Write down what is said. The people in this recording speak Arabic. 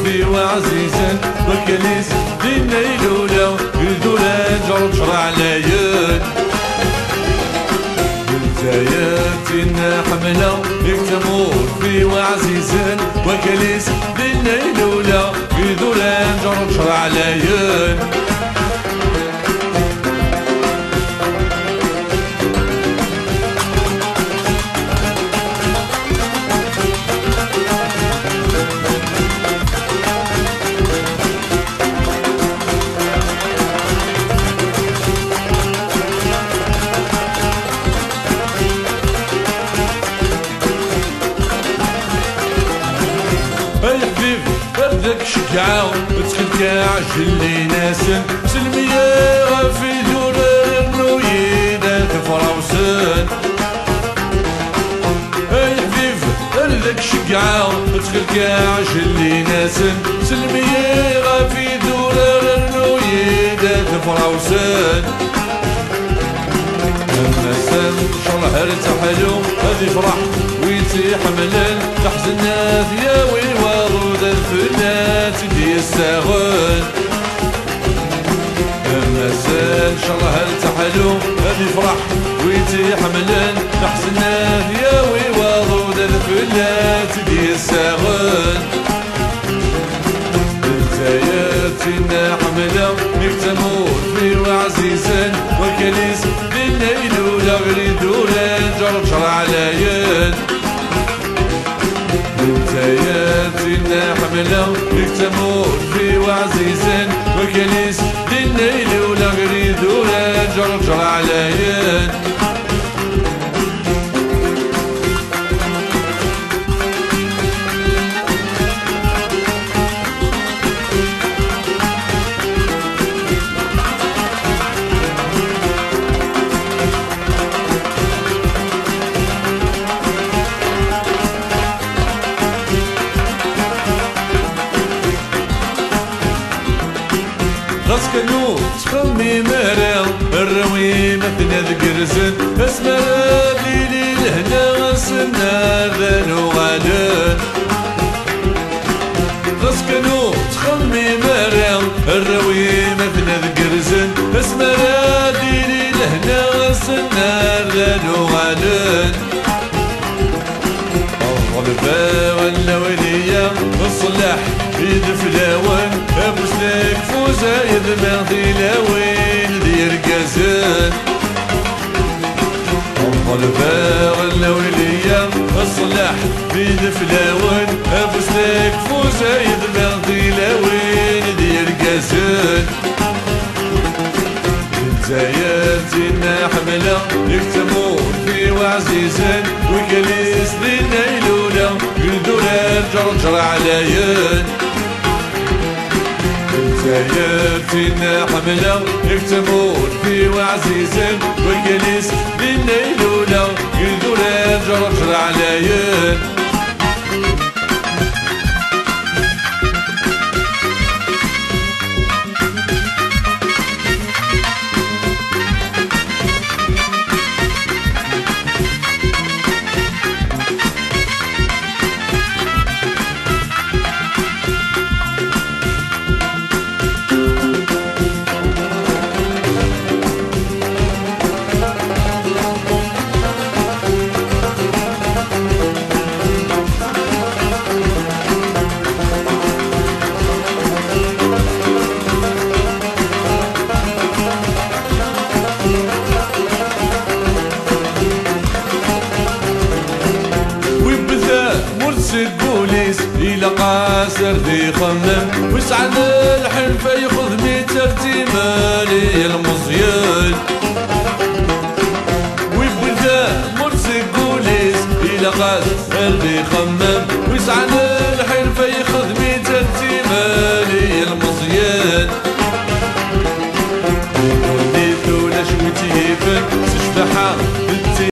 في وعزيزا وكليس دينا يلولا يدولا جرب شرع ليون زاياتنا حملة يكتمور في وعزيزا وكليس دينا يلولا يدولا جرب شرع ليون بدك شجعة وتخلك عجلي ناسن سلمية في دور النويدة فراوسن اي حبيب بدك شجعة وتخلك عجلي ناسن سلمية في دور النويدة فراوسن الناسن شرح ارتحلو هذي فرح ويتي حملان تحزنات يا ويوارود الفنات دي الساغن الناسن شرح ارتحلو هذي فرح ويتي حملان تحزنات يا ويوارود الفنات دي الساغن زاياتنا حملة يكتمور في وعزيزا وكليس دينا يلولا غريدولا جرب شرع ليون زاياتنا حملة يكتمور في وعزيزا وكليس دينا يلولا غريدولا جرب شرع ليون خاصك نو تخمي مرا الروي مثنى ذكرزن اسمر ليلي لهنا السنار ذانو غالن خاصك نو تخمي مرا الروي مثنى ذكرزن اسمر ليلي لهنا السنار ذانو غالن الغلبة واللولية الصلاح بيد فلاون ابوسلك فوزايد ماضي لاوين دير قازن الغلبة واللولية الصلاح بيد فلاون ابوسلك فوزايد ماضي لاوين دير قازن زاياتنا حملة يكتمور في وعزيزا وكليس دينا يلولا يدولا جرجر عليون زاياتنا حملة يكتمور في وعزيزا وكليس دينا يلولا يدولا جرجر عليون البوليس إلى قاسر ذي خمم وسعد الحلفة يخذ 100 احتمالي المصيان ويبدا مرسي البوليس إلى قاسر ذي خمم وسعد الحلفة يخذ 100 احتمالي المصيان